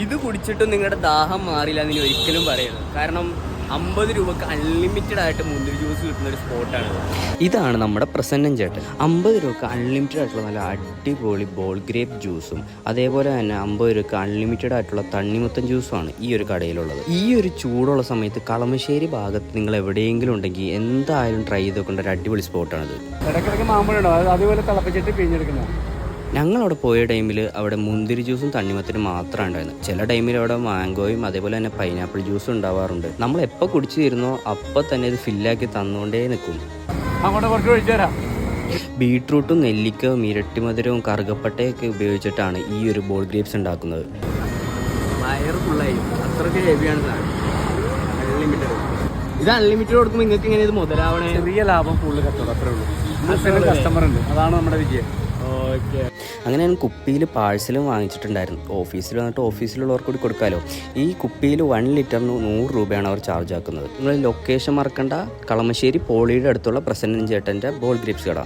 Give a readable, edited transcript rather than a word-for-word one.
ഇത് കുടിച്ചിട്ട് നിങ്ങളുടെ ദാഹം മാറില്ല എന്ന് ഇനി ഒരിക്കലും പറയരുത്. കാരണം 50 രൂപക്ക് അൺലിമിറ്റഡ് ആയിട്ട് മുന്തിരി ജ്യൂസ് കിട്ടുന്ന ഒരു സ്പോട്ടാണ്. ഇതാണ് നമ്മുടെ പ്രസന്നൻ ചേട്ടൻ. 50 രൂപക്ക് അൺലിമിറ്റഡ് ആയിട്ടുള്ള നല്ല അടിപൊളി ബോൾ ഗ്രേപ്പ് ജ്യൂസും അതേപോലെ തന്നെ 50 രൂപക്ക് അൺലിമിറ്റഡ് ആയിട്ടുള്ള തണ്ണിമുത്തൻ ജ്യൂസുമാണ് ഈ ഒരു കടയിലുള്ളത്. ഈ ഒരു ചൂടുള്ള സമയത്ത് കളമശ്ശേരി ഭാഗത്ത് നിങ്ങൾ എവിടെയെങ്കിലും ഉണ്ടെങ്കിൽ എന്തായാലും ട്രൈ ചെയ്തുകൊണ്ട് ഒരു അടിപൊളി സ്പോട്ടാണിത്. ഇടയ്ക്കിടയ്ക്ക് മാമ്പഴമുണ്ടോ അതുപോലെ തിളപ്പിച്ചിട്ട് പിഴിഞ്ഞെടുക്കുന്നത്. ഞങ്ങളവിടെ പോയ ടൈമിൽ അവിടെ മുന്തിരി ജ്യൂസും തണ്ണിമത്തനും മാത്രമാണ് ഉണ്ടായിരുന്നത്. ചില ടൈമിൽ അവിടെ മാംഗോയും അതേപോലെ തന്നെ പൈനാപ്പിൾ ജ്യൂസും ഉണ്ടാവാറുണ്ട്. നമ്മൾ എപ്പോൾ കുടിച്ചു തരുന്നോ അപ്പോൾ തന്നെ ഇത് ഫില്ലാക്കി തന്നുകൊണ്ടേ നിൽക്കും. അങ്ങോട്ട് കുറച്ച് ഒഴിച്ചു തരാം. ബീട്രൂട്ടും നെല്ലിക്കവും ഇരട്ടിമധുരവും കറുകപ്പട്ടയൊക്കെ ഉപയോഗിച്ചിട്ടാണ് ഈ ഒരു ബോൾ ഗ്രേപ്സ് ഉണ്ടാക്കുന്നത്. വയറ് ഫുള്ളായി, അത്രയ്ക്ക് ഹെവിയാണ് സാധനം. അൺലിമിറ്റഡ്. ഇത് അൺലിമിറ്റഡ് കൊടുക്കുമ്പോൾ നിങ്ങൾക്ക് ഇങ്ങനെ ഇത് മുതലാവണേ? ചെറിയ ലാഭം കൂടുതൽ കച്ചവടം, അത്രേ ഉള്ളൂ. കസ്റ്റമർ ഉണ്ട്, അതാണ് നമ്മുടെ വിജയം. അങ്ങനെ ഞാൻ കുപ്പിയിൽ പാഴ്സലും വാങ്ങിച്ചിട്ടുണ്ടായിരുന്നു. ഓഫീസിൽ വന്നിട്ട് ഓഫീസിലുള്ളവർക്ക് കൂടി കൊടുക്കാമല്ലോ. ഈ കുപ്പിയിൽ 1 ലിറ്ററിന് 100 രൂപയാണ് അവർ ചാർജ് ആക്കുന്നത്. നിങ്ങൾ ലൊക്കേഷൻ മറക്കണ്ട, കളമശ്ശേരി പോളിയുടെ അടുത്തുള്ള പ്രസന്നൻ ചേട്ടൻ്റെ ബോൾ ഗ്രേപ്സ് കട.